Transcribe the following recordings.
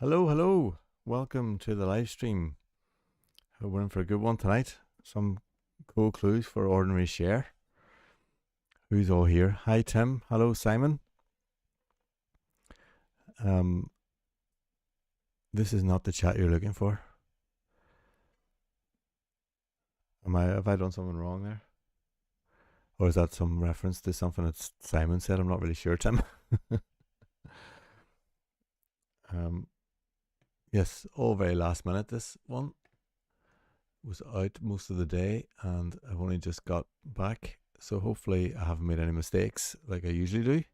Hello, hello. Welcome to the live stream. We're in for a good one tonight. Some cool clues for ordinary share. Who's all here? Hi, Tim. Hello, Simon. Um, this is not the chat you're looking for. Have I done something wrong there? Or is that some reference to something that Simon said? I'm not really sure, Tim. Yes, all very last minute. This one was out most of the day, and I've only just got back. So hopefully I haven't made any mistakes like I usually do.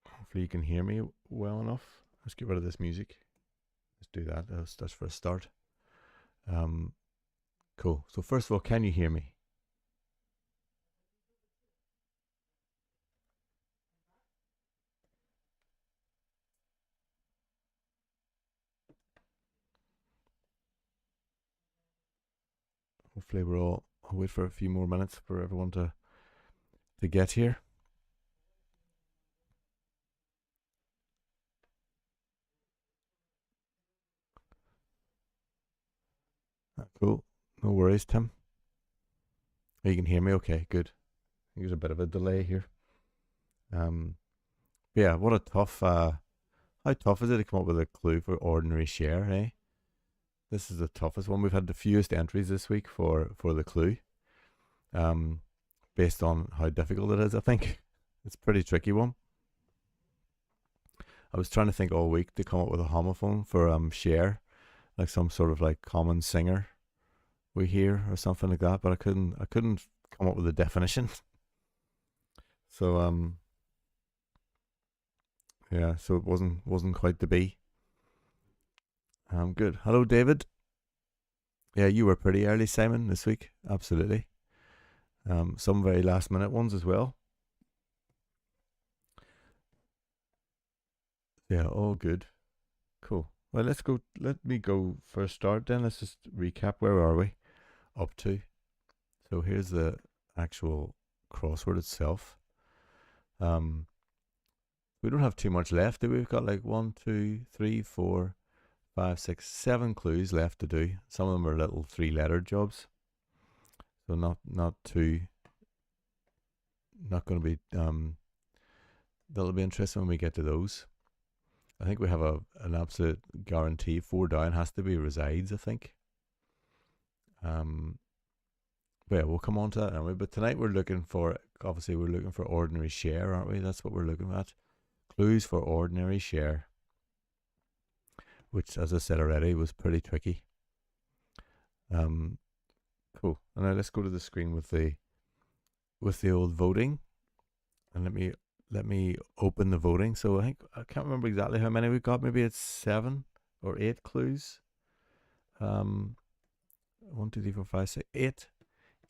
Hopefully you can hear me well enough. Let's get rid of this music. Let's do that. That's for a start. Cool. So first of all, can you hear me? Hopefully I'll wait for a few more minutes for everyone to get here. Cool. No worries, Tim. You can hear me okay, good. There's a bit of a delay here. Yeah, what a tough how tough is it to come up with a clue for ordinary share, eh? This is the toughest one. We've had the fewest entries this week for the clue. Based on how difficult it is, I think. It's a pretty tricky one. I was trying to think all week to come up with a homophone for share, like some sort of like common singer we hear or something like that, but I couldn't come up with a definition. So yeah, so it wasn't quite to be. Good. Hello, David. Yeah, you were pretty early, Simon, this week. Absolutely. Some very last minute ones as well. Yeah, all good. Cool. Well, let's go. Let me go for a start then. Let's just recap. Where are we up to? So here's the actual crossword itself. We don't have too much left, do we? We've got like 1, 2, 3, 4, 5, 6, 7 clues left to do. Some of them are little 3-letter jobs, so not too. Not going to be. That'll be interesting when we get to those. I think we have an absolute guarantee. 4 down has to be resides, I think. But yeah, we'll come on to that anyway. But tonight we're looking for, obviously, we're looking for ordinary share, aren't we? That's what we're looking at. Clues for ordinary share, which, as I said already, was pretty tricky. Cool. And now let's go to the screen with the old voting, and let me open the voting. So I can't remember exactly how many we got. Maybe it's 7 or 8 clues. 1, 2, 3, 4, 5, 6,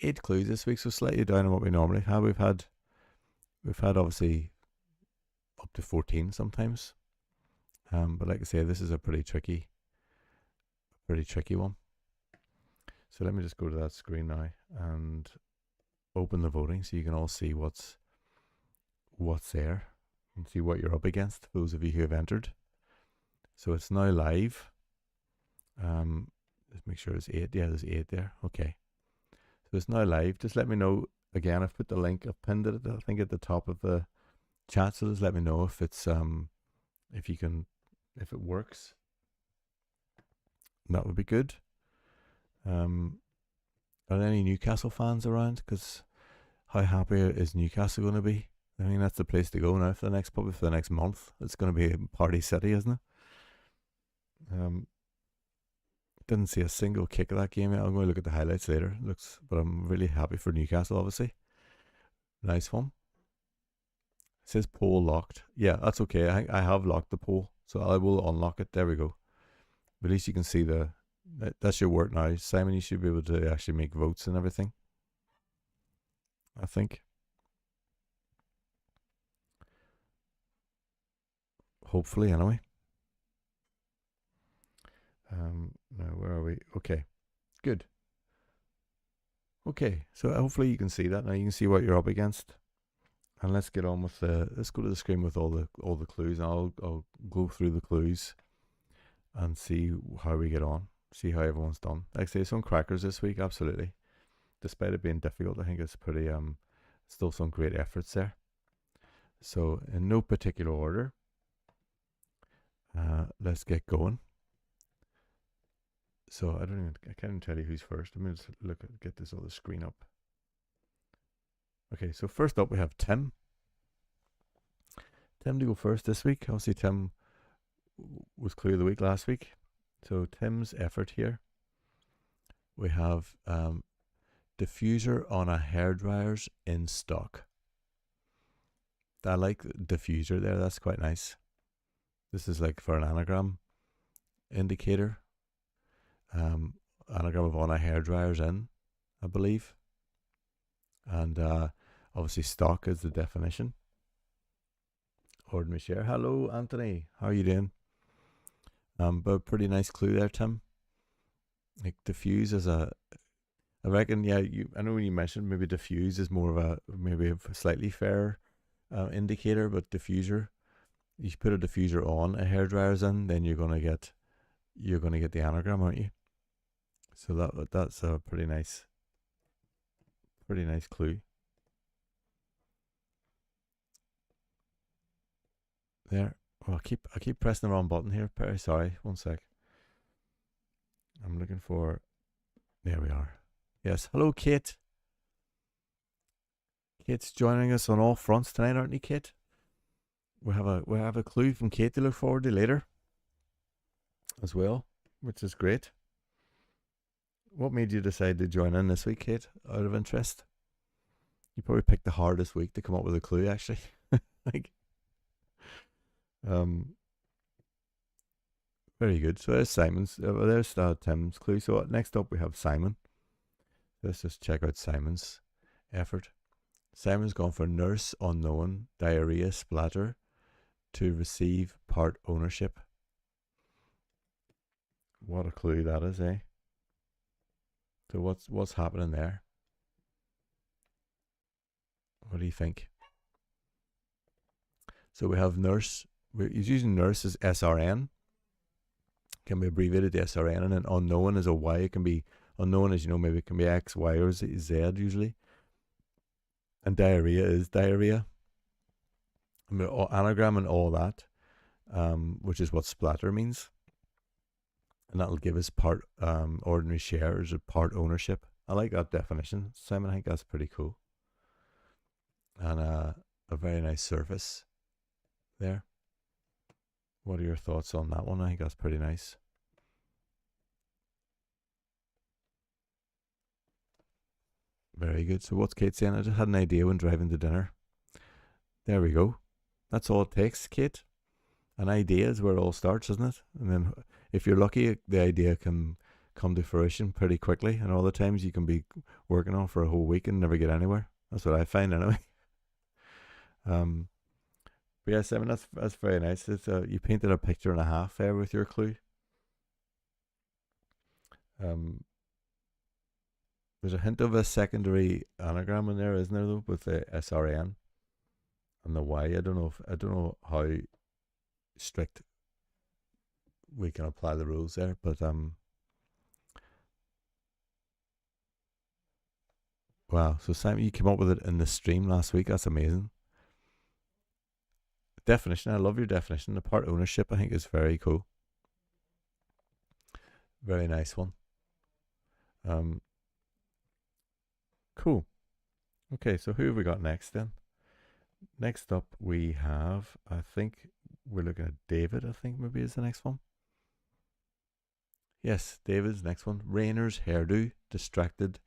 8 clues this week. So slightly down on what we normally have. We've had obviously up to 14 sometimes. But like I say, this is a pretty tricky one. So let me just go to that screen now and open the voting so you can all see what's there and see what you're up against, those of you who have entered. So it's now live. Let's make sure it's 8. Yeah, there's 8 there. Okay. So it's now live. Just let me know. Again, I've put the link, I've pinned it, I think, at the top of the chat. So just let me know if it's if it works. That would be good. Are there any Newcastle fans around? Because how happy is Newcastle going to be? I mean, that's the place to go now for the next month. It's going to be a party city, isn't it? Didn't see a single kick of that game yet. I'm going to look at the highlights later. But I'm really happy for Newcastle, obviously. Nice one. It says poll locked. Yeah, that's okay. I have locked the poll, so I will unlock it. There we go. But at least you can see that should work now. Simon, you should be able to actually make votes and everything, I think. Hopefully, anyway. Now, where are we? Okay, good. Okay, so hopefully you can see that now. You can see what you're up against. And let's get on with let's go to the screen with all the clues, and I'll go through the clues and see how we get on. See how everyone's done. Like I say, some crackers this week, absolutely. Despite it being difficult, I think it's pretty still some great efforts there. So in no particular order, let's get going. So I can't even tell you who's first. Let me just get this other screen up. Okay, so first up we have Tim. Tim to go first this week. Obviously Tim was clue of the week last week. So Tim's effort here. We have diffuser on a hairdryer's in stock. I like diffuser there. That's quite nice. This is like for an anagram indicator. Anagram of on a hairdryer's in, I believe. And obviously stock is the definition. Ordinary share. Hello, Anthony. How are you doing? But pretty nice clue there, Tim. Like diffuse is I reckon, yeah. I know when you mentioned maybe diffuse is more of maybe a slightly fair indicator, but diffuser. You put a diffuser on a hairdryer's in, then you're gonna get the anagram, aren't you? So that's a pretty nice clue. There. Oh, I keep pressing the wrong button here. Very sorry. One sec. I'm looking for. There we are. Yes. Hello, Kate. Kate's joining us on all fronts tonight, aren't you, Kate? We have a clue from Kate to look forward to later, as well, which is great. What made you decide to join in this week, Kate? Out of interest. You probably picked the hardest week to come up with a clue, actually. Like, very good. So there's there's Tim's clue. So next up we have Simon. Let's just check out Simon's effort. Simon's gone for nurse unknown diarrhea splatter to receive part ownership. What a clue that is, eh? So what's happening there? What do you think? So we have nurse. He's using nurse as SRN. Can be abbreviated to SRN, and then unknown as a Y. It can be unknown, as you know, maybe it can be X, Y, or Z usually. And diarrhea is diarrhea. I mean, anagram and all that, which is what splatter means. And that'll give us part ordinary shares or part ownership. I like that definition, Simon. I think that's pretty cool. And a very nice surface there. What are your thoughts on that one? I think that's pretty nice. Very good. So what's Kate saying? I just had an idea when driving to dinner. There we go. That's all it takes, Kate. An idea is where it all starts, isn't it? And then if you're lucky, the idea can come to fruition pretty quickly. And all the times you can be working on for a whole week and never get anywhere. That's what I find anyway. But yeah, Simon, that's very nice. It's you painted a picture and a half there with your clue. There's a hint of a secondary anagram in there, isn't there, though, with the SRN and the Y. I don't know how strict we can apply the rules there, but wow. So Simon, you came up with it in the stream last week. That's amazing. Definition. I love your definition. The part ownership, I think, is very cool. Very nice one. Cool. Okay, so who have we got next then? Next up we have, I think we're looking at David, I think maybe is the next one. Yes, David's next one. Rainer's hairdo, distracted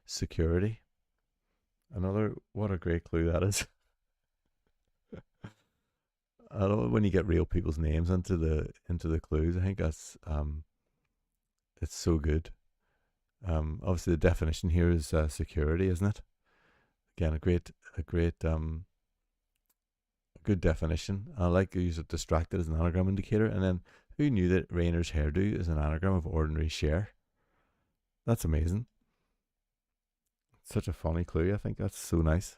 security. What a great clue that is. I love when you get real people's names into the clues. I think that's it's so good. Obviously the definition here is security, isn't it? Again, a great good definition. I like to use it distracted as an anagram indicator. And then who knew that Rainer's hairdo is an anagram of ordinary share? That's amazing. Such a funny clue. I think that's so nice.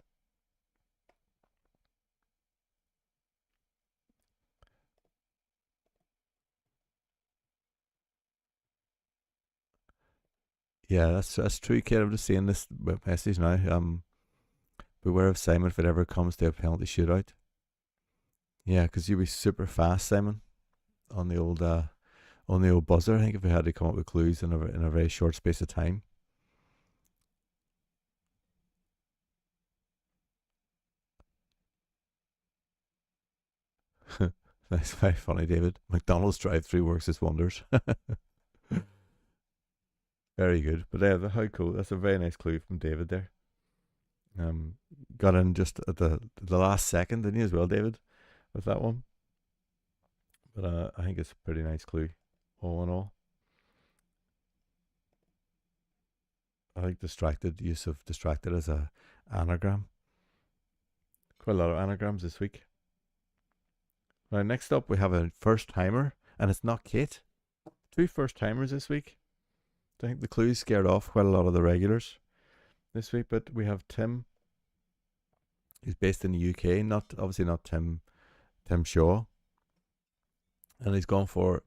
Yeah, that's true, kid. I'm just seeing this message now. Beware of Simon if it ever comes to a penalty shootout. Yeah, because you'd be super fast, Simon, on the old buzzer. I think if we had to come up with clues in a very short space of time. That's very funny, David. McDonald's drive-through works its wonders. Very good. But yeah, how cool. That's a very nice clue from David there. Um, got in just at the last second, didn't you as well, David, with that one? But I think it's a pretty nice clue, all in all. I like use of distracted as a anagram. Quite a lot of anagrams this week. Now, next up, we have a first timer, and it's not Kate. Two first timers this week. I think the clues scared off quite a lot of the regulars this week, but we have Tim. He's based in the UK, not obviously not Tim Shaw, and he's gone for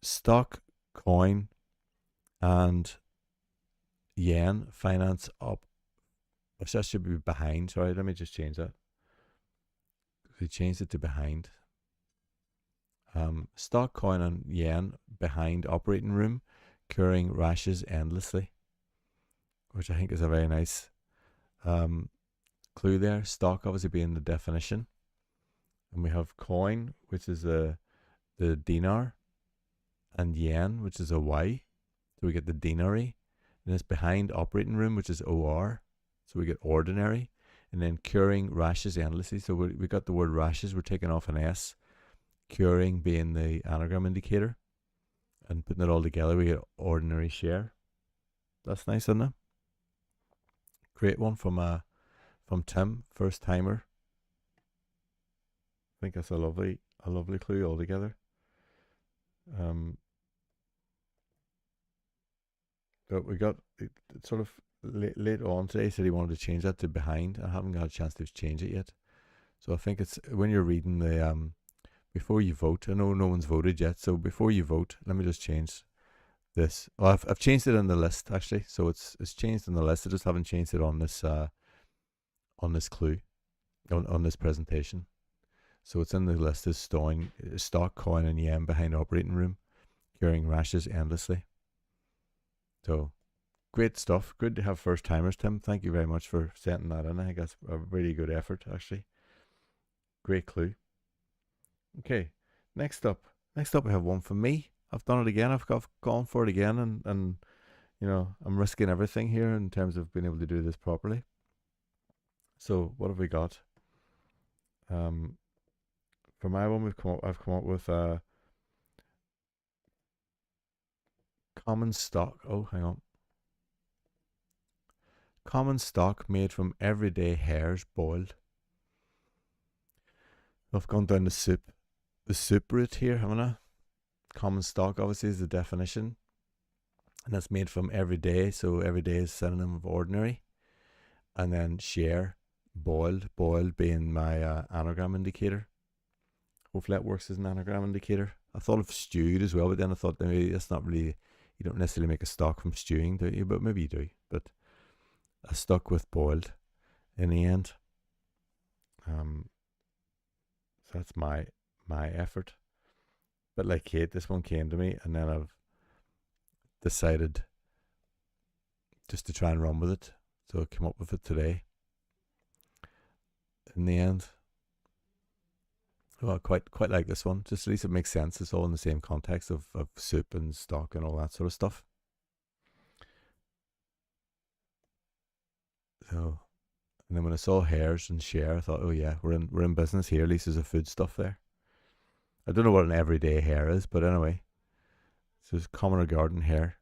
stock, coin, and yen finance up. Which that should be behind. Sorry, let me just change that. We changed it to behind. Stock, coin, and yen behind operating room, curing rashes endlessly, which I think is a very nice clue there. Stock obviously being the definition, and we have coin, which is the dinar, and yen, which is a Y. So we get the dinari, and it's behind operating room, which is OR. So we get ordinary, and then curing rashes endlessly. So we got the word rashes. We're taking off an S. Curing being the anagram indicator, and putting it all together, we get ordinary share. That's nice, isn't it? Great one from Tim, first timer. I think that's a lovely clue altogether. Um, but we got it sort of late on today. Said he wanted to change that to behind. I haven't got a chance to change it yet. So I think it's when you're reading the before you vote. I know no one's voted yet, so before you vote, let me just change this. Well, I've changed it in the list actually, so it's changed in the list. I just haven't changed it on this clue on this presentation. So it's in the list as stock, coin, and yen behind operating room, curing rashes endlessly. So great stuff. Good to have first timers, Tim. Thank you very much for sending that in. I think that's a really good effort, actually. Great clue. Okay, next up. Next up, we have one from me. I've done it again. I've gone for it again, and I'm risking everything here in terms of being able to do this properly. So what have we got? For my one, I've come up with common stock. Oh, hang on. Common stock made from everyday hairs boiled. I've gone down the soup route here, haven't I? Common stock obviously is the definition, and that's made from everyday. So everyday is synonym of ordinary, and then share, boiled being my anagram indicator. Hopefully that works as an anagram indicator. I thought of stewed as well, but then I thought maybe that's not really. You don't necessarily make a stock from stewing, do you? But maybe you do. But I stuck with boiled in the end. So that's my effort. But like Kate, this one came to me, and then I've decided just to try and run with it. So I came up with it today. In the end, well, quite like this one. Just at least it makes sense. It's all in the same context of soup and stock and all that sort of stuff. So, and then when I saw hairs and share, I thought, oh yeah, we're in business here. At least there's a food stuff there. I don't know what an everyday hair is, but anyway, so it's common or garden hair.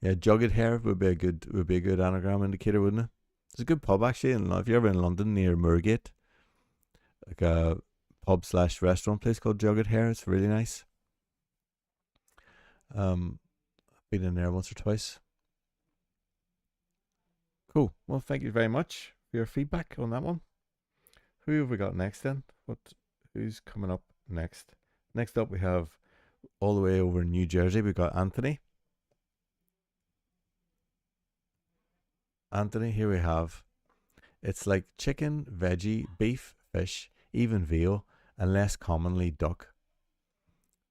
Yeah, jugged hair would be a good anagram indicator, wouldn't it? It's a good pub actually, and if you're ever in London near Moorgate, like a pub slash restaurant place called Jugged Hair, it's really nice. Been in there once or twice. Cool. Well, thank you very much for your feedback on that one. Who have we got next then? Who's coming up next? Next up we have All the way over in New Jersey, we got Anthony. Anthony, here we have. It's like chicken, veggie, beef, fish, even veal, and less commonly duck.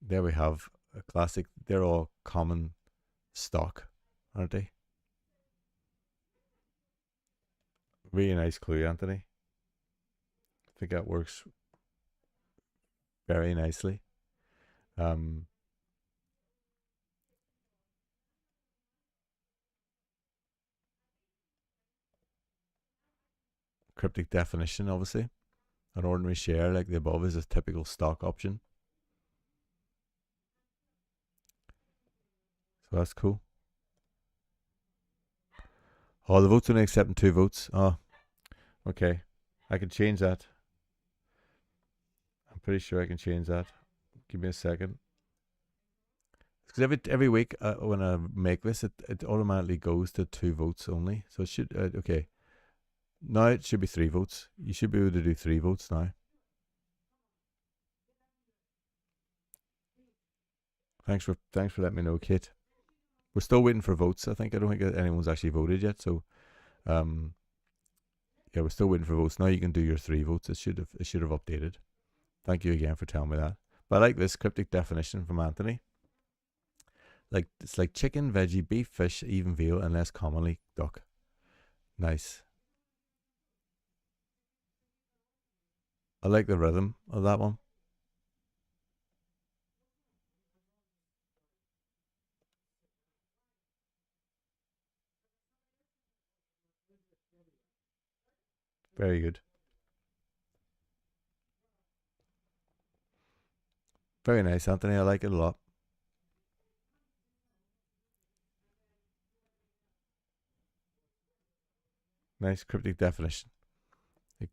There we have a classic. They're all common stock, aren't they? Really nice clue, Anthony. I think that works very nicely. Um, Cryptic definition, obviously. An ordinary share, like the above, is a typical stock option. So that's cool. Oh, the vote's only accepting 2 votes. Oh, okay. I can change that. I'm pretty sure I can change that. Give me a second. Because every week when I make this, it automatically goes to 2 votes only. So it should okay. Now it should be 3 votes. You should be able to do 3 votes now. Thanks for letting me know, Kate. We're still waiting for votes. I don't think anyone's actually voted yet. So um yeah, we're still waiting for votes. Now you can do your 3 votes. It should have updated. Thank you again for telling me that. But I like this cryptic definition from Anthony. Like it's like chicken, veggie, beef, fish, even veal, and less commonly duck. Nice. I like the rhythm of that one. Very good. Very nice, Anthony. I like it a lot. Nice cryptic definition. Like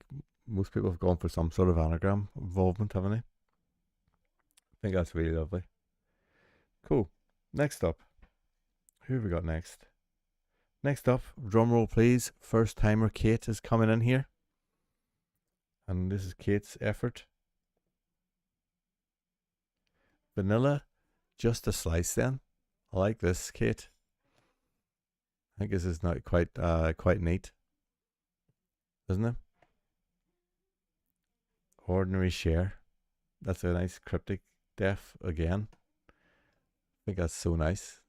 most people have gone for some sort of anagram involvement, haven't they? I think that's really lovely. Cool. Next up. Who have we got next? Next up, drum roll please. First timer Kate is coming in here. And this is Kate's effort. Vanilla, just a slice then. I like this, Kate. I think this is not quite neat, isn't it? Ordinary share. That's a nice cryptic def again. I think that's so nice.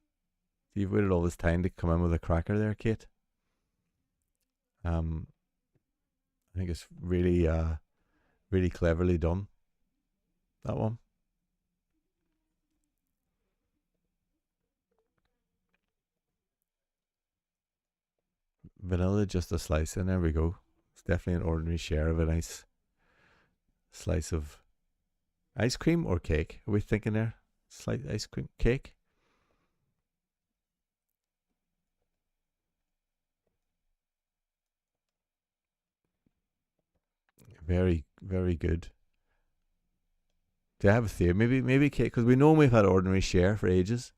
You've waited all this time to come in with a cracker there, Kate. I think it's really cleverly done. That one. Vanilla, just a slice, and there we go. It's definitely an ordinary share of a nice slice of ice cream or cake. Are we thinking there? Slice ice cream cake. Very good. Do I have a theory? Maybe cake, because we know we've had ordinary share for ages.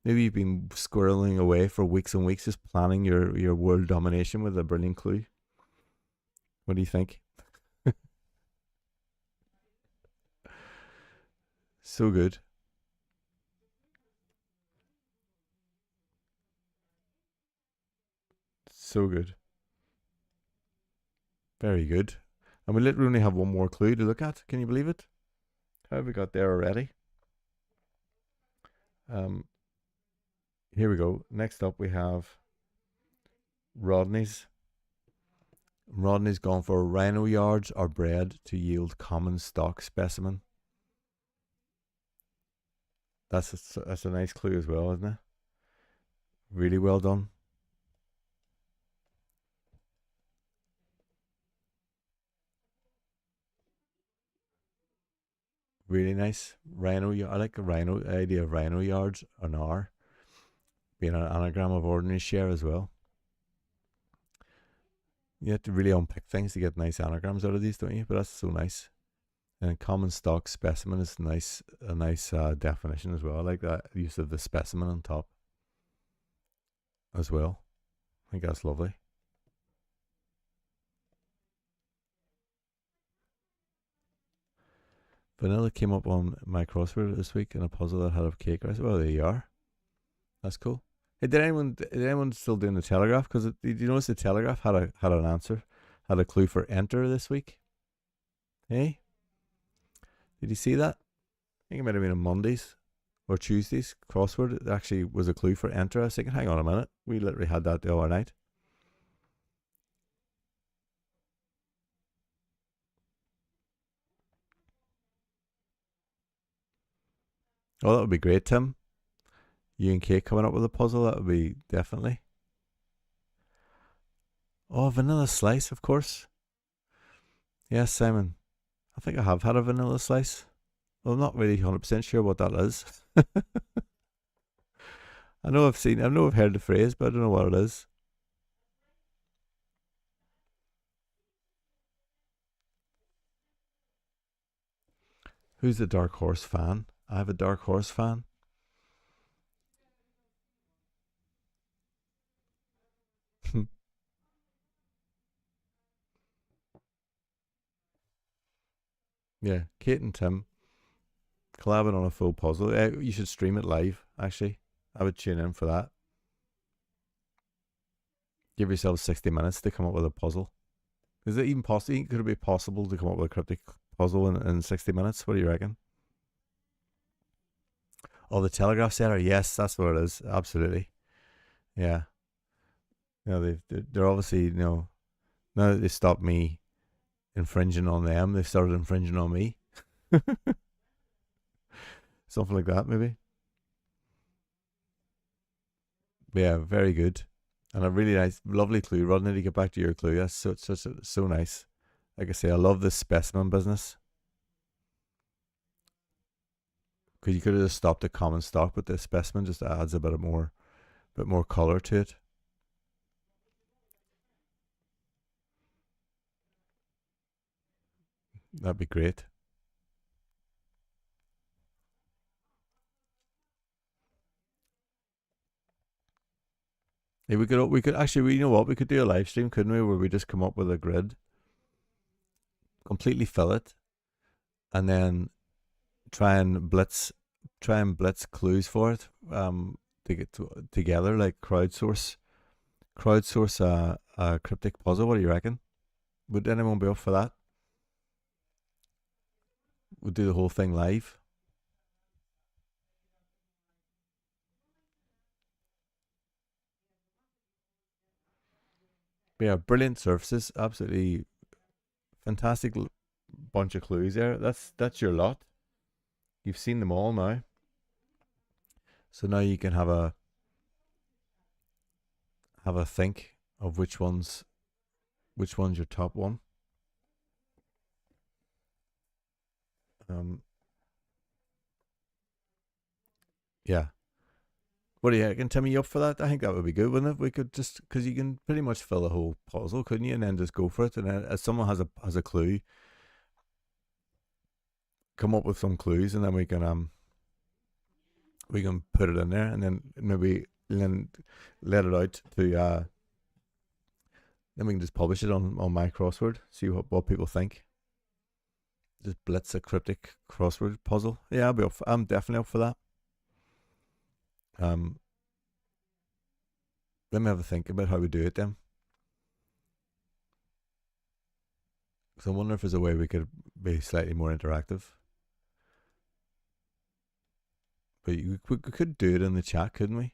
Maybe you've been squirreling away for weeks and weeks just planning your world domination with a brilliant clue. What do you think? So good. So good. Very good. And we literally only have one more clue to look at. Can you believe it? How have we got there already? Um, Here we go. Next up, we have Rodney's. Rodney's gone for rhino yards are bred to yield common stock specimen. That's a nice clue as well, isn't it? Really well done. Really nice. I like the rhino idea of rhino yards an hour being an anagram of ordinary share as well. You have to really unpick things to get nice anagrams out of these, don't you? But that's so nice. And common stock specimen is nice, a nice definition as well. I like that use of the specimen on top as well. I think that's lovely. Vanilla came up on my crossword this week in a puzzle that had a cake. I said, well, there you are. That's cool. Hey, did anyone still doing the Telegraph? Because did you notice the Telegraph had an answer, had a clue for enter this week? Hey, did you see that? I think it might have been on Mondays or Tuesdays crossword. It actually was a clue for enter. I was thinking, hang on a minute, we literally had that the other night. Oh, that would be great, Tim. You and Kate coming up with a puzzle. That would be definitely. Oh, vanilla slice, of course. Yes, Simon. I think I have had a vanilla slice. Well, I'm not really 100% sure what that is. I know I've heard the phrase, but I don't know what it is. Who's the Dark Horse fan? I have a Dark Horse fan. Yeah, Kate and Tim collabing on a full puzzle. You should stream it live, actually. I would tune in for that. Give yourself 60 minutes to come up with a puzzle. Is it even possible? Could it be possible to come up with a cryptic puzzle in 60 minutes? What do you reckon? Oh, the Telegraph Center. Yes, that's what it is. Absolutely. Yeah. They're obviously, now that they stopped me infringing on them, they've started infringing on me. Something like that, maybe. Yeah, very good. And a really nice, lovely clue, Rodney, to get back to your clue. That's so nice. Like I say, I love this specimen business. Because you could have just stopped at common stock, but the specimen just adds a bit more color to it. That'd be great. Yeah, we could actually, you know what, we could do a live stream, couldn't we, where we just come up with a grid, completely fill it, and then try and blitz, clues for it, to get together, like crowdsource a cryptic puzzle. What do you reckon? Would anyone be up for that? We'll do the whole thing live. But yeah, brilliant surfaces, absolutely fantastic bunch of clues there. That's your lot. You've seen them all now, so now you can have a think of which one's your top one. Um, yeah. What do you reckon, Timmy? You up for that? I think that would be good, wouldn't it? We could just, because you can pretty much fill a whole puzzle, couldn't you? And then just go for it. And then as someone has a clue, come up with some clues, and then we can put it in there, and then maybe then let it out to then we can just publish it on my crossword. See what people think. Just blitz a cryptic crossword puzzle. Yeah, I'm definitely up for that. Um, Let me have a think about how we do it then. So I wonder if there's a way we could be slightly more interactive. But we could do it in the chat, couldn't we?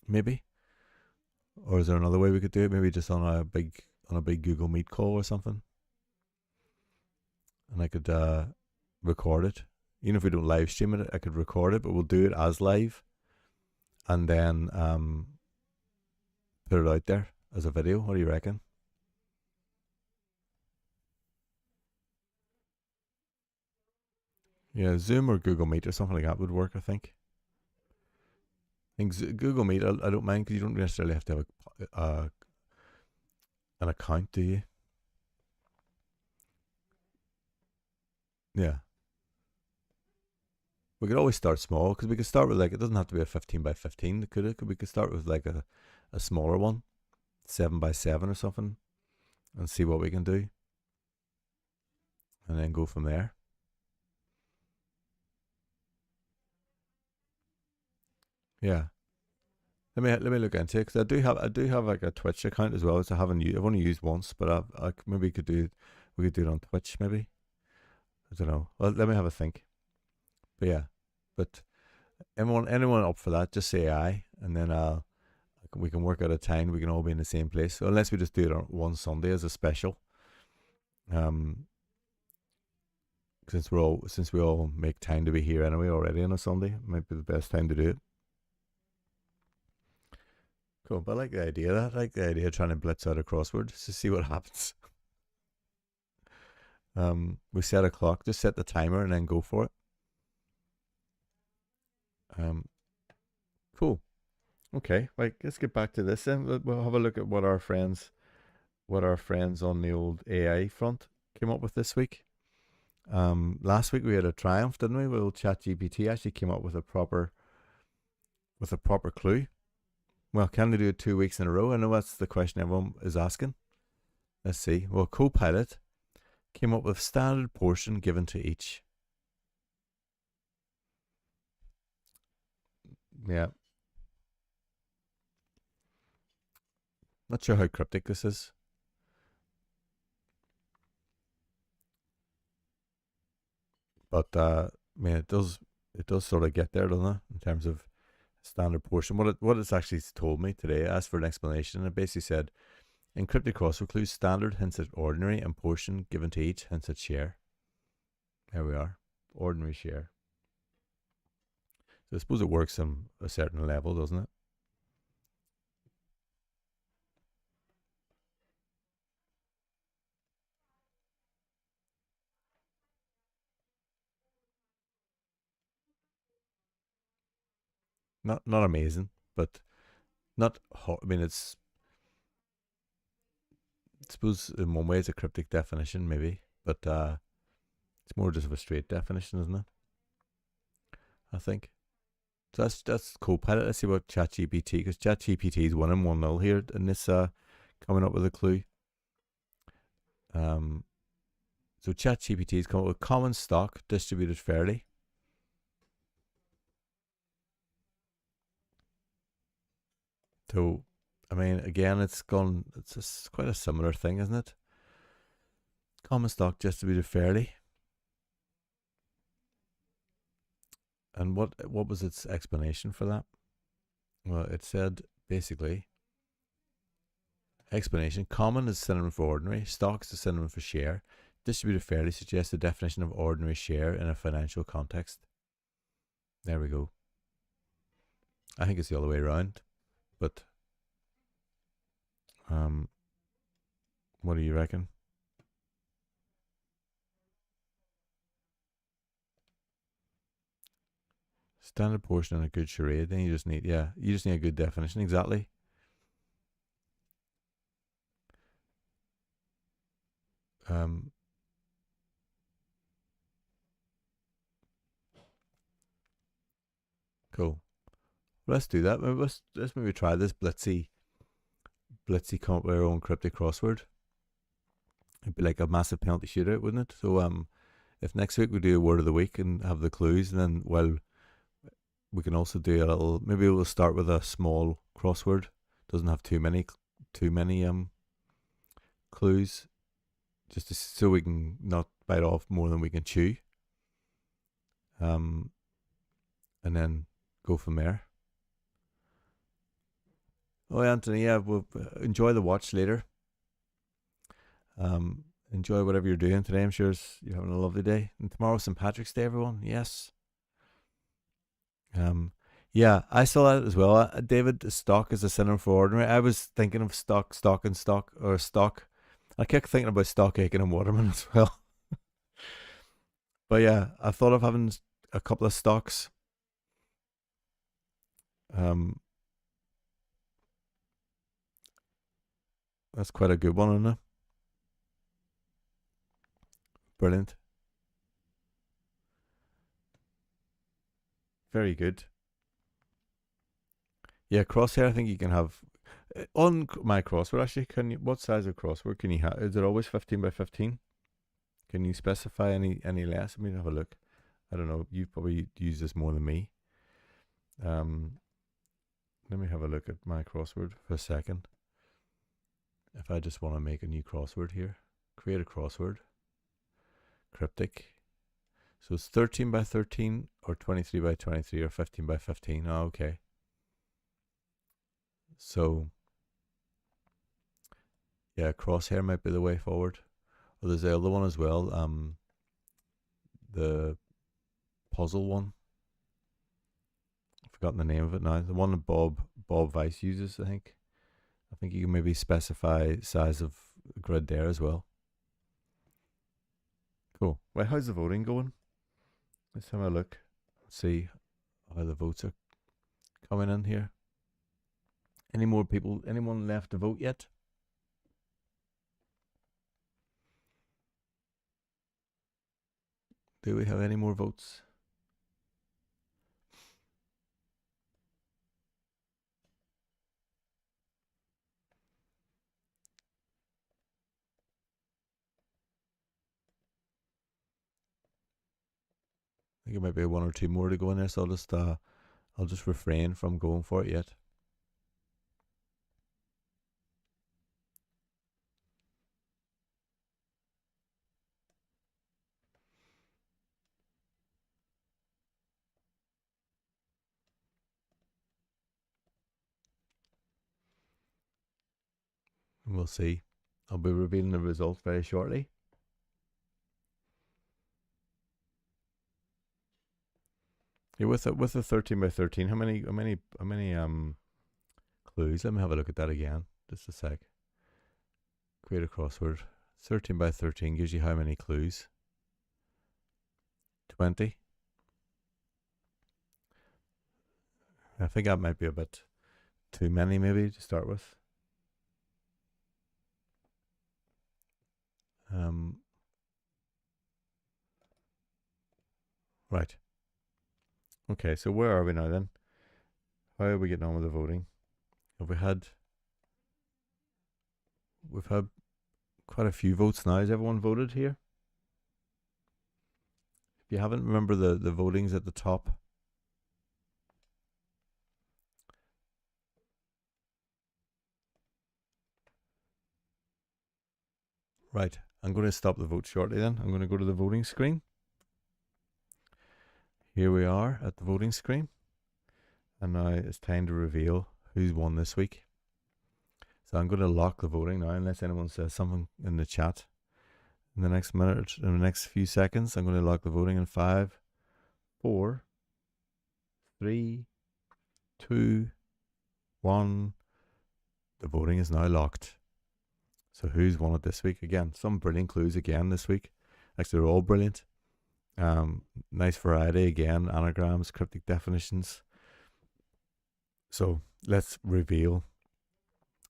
Maybe. Or is there another way we could do it? Maybe just on a big Google Meet call or something, and I could record it. Even if we don't live stream it, I could record it, but we'll do it as live, and then put it out there as a video. What do you reckon? Yeah, Zoom or Google Meet or something like that would work. I think Google Meet. I don't mind because you don't necessarily have to have an account, do you? Yeah, we could always start small because we could start with, like, it doesn't have to be a 15 by 15, could it? We could start with like a smaller one, 7 by 7 or something, and see what we can do, and then go from there. Yeah. Let me look into it because I do have like a Twitch account as well. So I've only used once, but maybe we could do it on Twitch maybe. I don't know. Well, let me have a think. But yeah, but anyone up for that? Just say aye, and then we can work out a time. We can all be in the same place, so unless we just do it on one Sunday as a special. Um, since we all make time to be here anyway already on a Sunday, might be the best time to do it. Cool, but I like the idea. Of that I like the idea of trying to blitz out a crossword just to see what happens. We set a clock, just set the timer, and then go for it. Um, cool. Okay, right. Let's get back to this. Then we'll have a look at what our friends on the old AI front came up with this week. Last week we had a triumph, didn't we? Well, ChatGPT actually came up with a proper clue. Well, can they do it 2 weeks in a row? I know that's the question everyone is asking. Let's see. Well, Copilot came up with standard portion given to each. Yeah, not sure how cryptic this is, but I mean it does sort of get there, doesn't it? In terms of standard portion. What it's actually told me today, I asked for an explanation, and it basically said encrypted crossword clues standard hints at ordinary and portion given to each hints at share. There we are. Ordinary share. So I suppose it works on a certain level, doesn't it? Not amazing, but not I mean I suppose in one way it's a cryptic definition maybe, but it's more just of a straight definition, isn't it? I think. So that's Copilot. Let's see what ChatGPT, because ChatGPT is winning 1-0 here in this coming up with a clue. Um, so ChatGPT is coming up with common stock distributed fairly. So, I mean, again, it's quite a similar thing, isn't it? Common stock distributed fairly. And what was its explanation for that? Well, it said basically explanation: common is synonym for ordinary, stock is a synonym for share. Distributed fairly suggests the definition of ordinary share in a financial context. There we go. I think it's the other way around, but um, what do you reckon? Standard portion and a good charade. Then you just need a good definition. Exactly. Um, cool. Let's do that. Let's maybe try this Blitzy come up with our own cryptic crossword. It'd be like a massive penalty shootout, wouldn't it? So if next week we do a word of the week and have the clues, and then we can also do a little. Maybe we'll start with a small crossword. Doesn't have too many clues, so we can not bite off more than we can chew. Um, and then go from there. Oh, Anthony, yeah, we'll enjoy the watch later. Um, enjoy whatever you're doing today. I'm sure you're having a lovely day. And tomorrow, St. Patrick's Day, everyone. Yes. Um, yeah, I saw that as well. David, stock is a synonym for ordinary. I was thinking of stock, and stock, or stock. I kept thinking about stock Aiken and Waterman as well. But yeah, I thought of having a couple of stocks. Um, that's quite a good one, isn't it? Brilliant. Very good. Yeah, crosshair. I think you can have on my crossword. Actually, can you? What size of crossword can you have? Is it always 15 by 15? Can you specify any less? Let me have a look. I don't know. You probably use this more than me. Um, Let me have a look at my crossword for a second. If I just want to make a new crossword here, create a crossword, Cryptic. So it's 13 by 13 or 23 by 23 or 15 by 15. Oh, okay. So, yeah, crosshair might be the way forward. Or there's the other one as well, the puzzle one. I've forgotten the name of it now. The one that Bob Weiss uses, I think. I think you can maybe specify size of grid there as well. Cool. Well, how's the voting going? Let's have a look. See how the votes are coming in here. Any more people? Anyone left to vote yet? Do we have any more votes? I think it might be one or two more to go in there, so I'll just refrain from going for it yet. And we'll see. I'll be revealing the results very shortly. Yeah, with the 13 by 13, how many clues? Let me have a look at that again. Just a sec. Create a crossword. 13 by 13 gives you how many clues? 20. I think that might be a bit too many, maybe, to start with. Right. Okay, so where are we now then? How are we getting on with the voting? Have we had? We've had quite a few votes now. Has everyone voted here? If you haven't, remember the voting's at the top. Right. I'm going to stop the vote shortly then. I'm going to go to the voting screen. Here we are at the voting screen. And now it's time to reveal who's won this week. So I'm going to lock the voting now, unless anyone says something in the chat. In the next minute, in the next few seconds, I'm going to lock the voting in 5, 4, 3, 2, 1. The voting is now locked. So who's won it this week? Again, some brilliant clues again this week. Actually, they're all brilliant. Nice variety again, anagrams, cryptic definitions. So let's reveal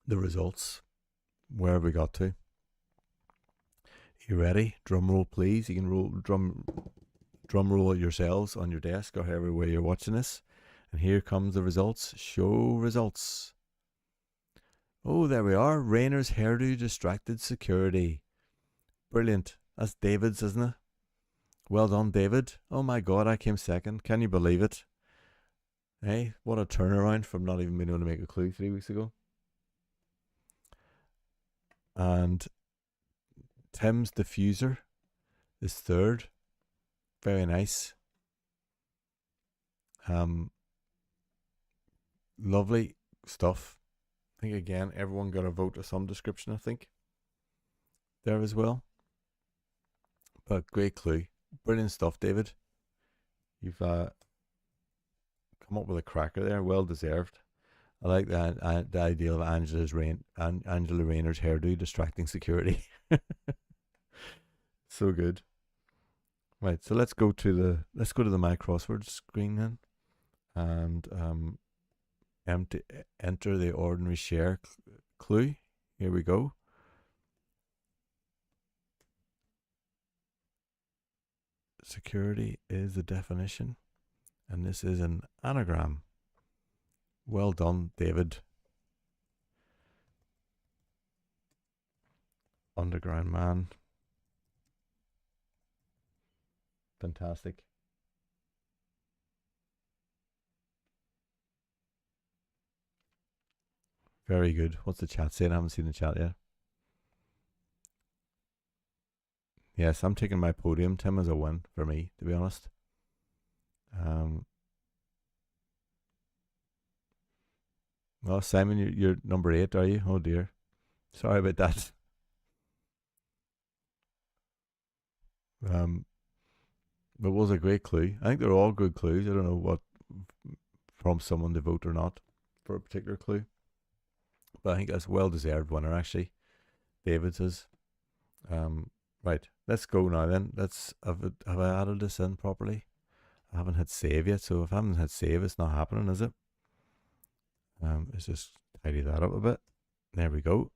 the results. Where have we got to? You ready? Drum roll, please. You can roll drum roll yourselves on your desk or however way you're watching this. And here comes the results. Show results. Oh, there we are. Rainer's hairdo distracted security. Brilliant. That's David's, isn't it? Well done, David. Oh my God, I came second. Can you believe it? Hey, what a turnaround from not even being able to make a clue 3 weeks ago. And Tim's diffuser is third. Very nice. Lovely stuff. I think again, everyone got a vote of some description, I think, there as well. But great clue. Brilliant stuff, David. You've come up with a cracker there. Well deserved. I like the idea of Angela Rayner's hairdo distracting security. So good. Right, so let's go to the My Crossword screen then, and enter the ordinary share clue. Here we go. Security is the definition, and this is an anagram. Well done, David. Underground man. Fantastic. Very good. What's the chat saying? I haven't seen the chat yet. Yes, I'm taking my podium, Tim, as a win for me, to be honest. Um, well, Simon, you're number 8, are you? Oh dear. Sorry about that. Um, it was a great clue. I think they're all good clues. I don't know what prompts someone to vote or not for a particular clue, but I think that's a well deserved winner actually. David says. Right, let's go now then. Let's have I added this in properly? I haven't hit save yet, so if I haven't hit save, it's not happening, is it? Let's just tidy that up a bit. There we go.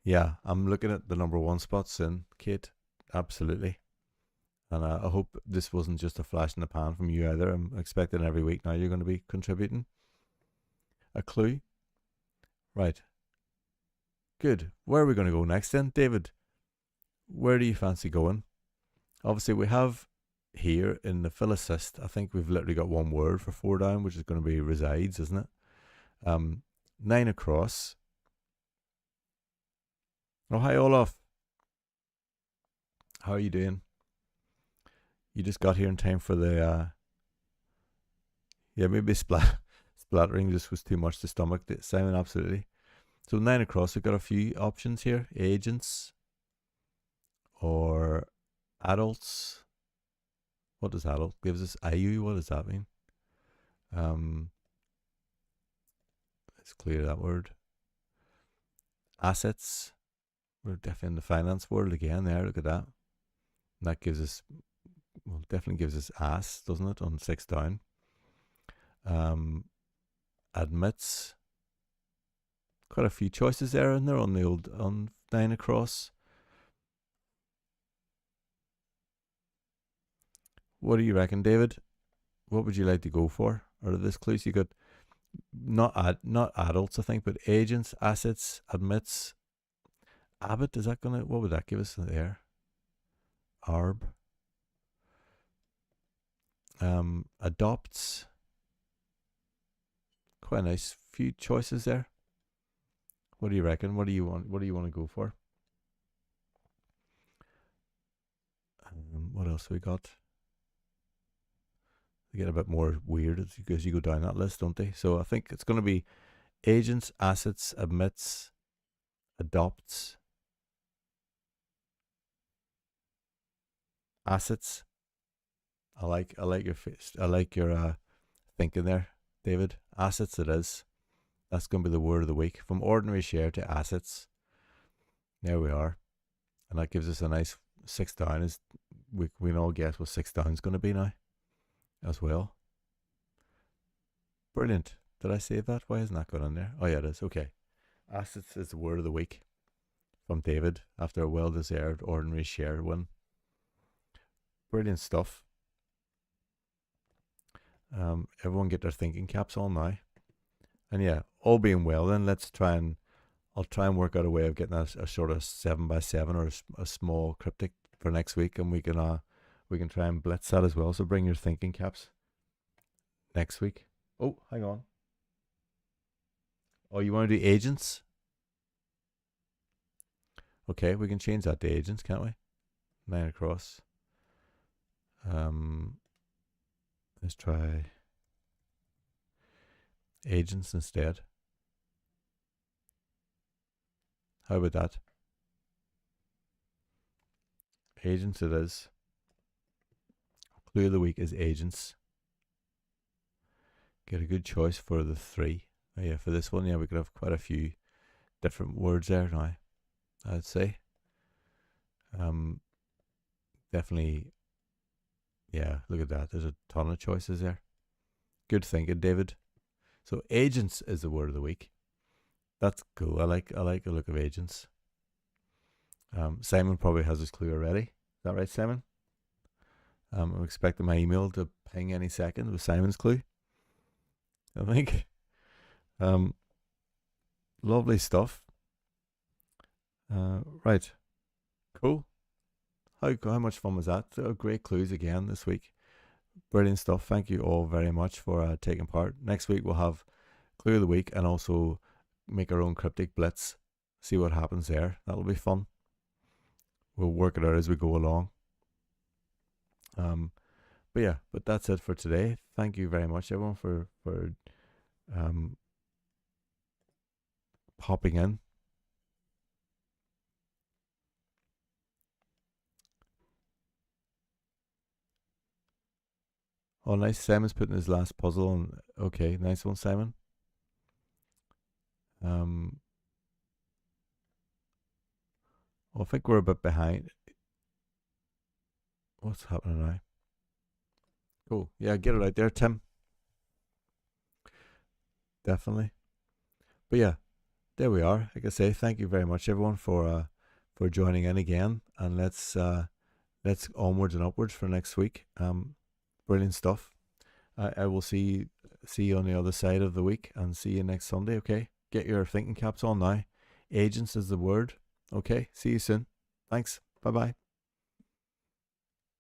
Yeah, I'm looking at the number 1 spots in Kate. Absolutely. And I hope this wasn't just a flash in the pan from you either. I'm expecting every week now you're going to be contributing a clue. Right. Good. Where are we going to go next then, David? Where do you fancy going? Obviously, we have here in the fill assist, I think we've literally got one word for 4 down, which is going to be resides, isn't it? 9 across. Oh, hi, Olaf. How are you doing? You just got here in time for the, yeah, maybe splattering just was too much to stomach, Simon, absolutely. So 9 across, we've got a few options here. Agents or adults. What does adult gives us? IU, what does that mean? Let's clear that word. Assets. We're definitely in the finance world again there. Look at that. And that gives us, well, definitely gives us ass, doesn't it? On 6 down. Admits. Quite a few choices there in there on the old, on 9 across. What do you reckon, David? What would you like to go for? Out of this clues, you got not adults, I think, but agents, assets, admits. Abbott, is that gonna, what would that give us there? Arb. Adopts. Quite a nice few choices there. What do you reckon? What do you want? What do you want to go for? What else we got? They get a bit more weird as you go down that list, don't they? So I think it's going to be agents, assets, admits, adopts, assets. I like your face. I like your thinking there, David. Assets it is. That's going to be the word of the week. From ordinary share to assets. There we are. And that gives us a nice 6 down. Is we can all guess what 6 down is going to be now as well. Brilliant. Did I save that? Why isn't that going on there? Oh, yeah, it is. Okay. Assets is the word of the week from David after a well deserved ordinary share win. Brilliant stuff. Everyone get their thinking caps on now. And yeah, all being well, then I'll try and work out a way of getting a sort of 7x7 or a small cryptic for next week, and we can try and blitz that as well. So bring your thinking caps next week. Oh, hang on. Oh, you want to do agents? Okay, we can change that to agents, can't we? 9 across. Let's try agents instead. How about that? Agents it is. Clue of the week is agents. Get a good choice for the 3. Oh yeah, for this one, yeah, we could have quite a few different words there now, I'd say. Definitely, yeah, look at that. There's a ton of choices there. Good thinking, David. So agents is the word of the week. That's cool. I like the look of agents. Simon probably has his clue already. Is that right, Simon? I'm expecting my email to ping any second with Simon's clue, I think. Lovely stuff. Right. Cool. How much fun was that? Great clues again this week. Brilliant stuff. Thank you all very much for taking part. Next week we'll have clue of the week, and also make our own cryptic blitz. See what happens there. That'll be fun. We'll work it out as we go along. But yeah, but that's it for today. Thank you very much, everyone, for um, popping in. Oh, nice. Simon's putting his last puzzle on. Okay, nice one, Simon. Um, I think we're a bit behind. What's happening now? Cool. Yeah, get it out there, Tim. Definitely. But yeah, there we are. Like I say, thank you very much, everyone, for joining in again, and let's onwards and upwards for next week. Brilliant stuff. I will see you on the other side of the week, and see you next Sunday. Okay, get your thinking caps on now. Agents is the word. Okay, see you soon. Thanks. Bye bye.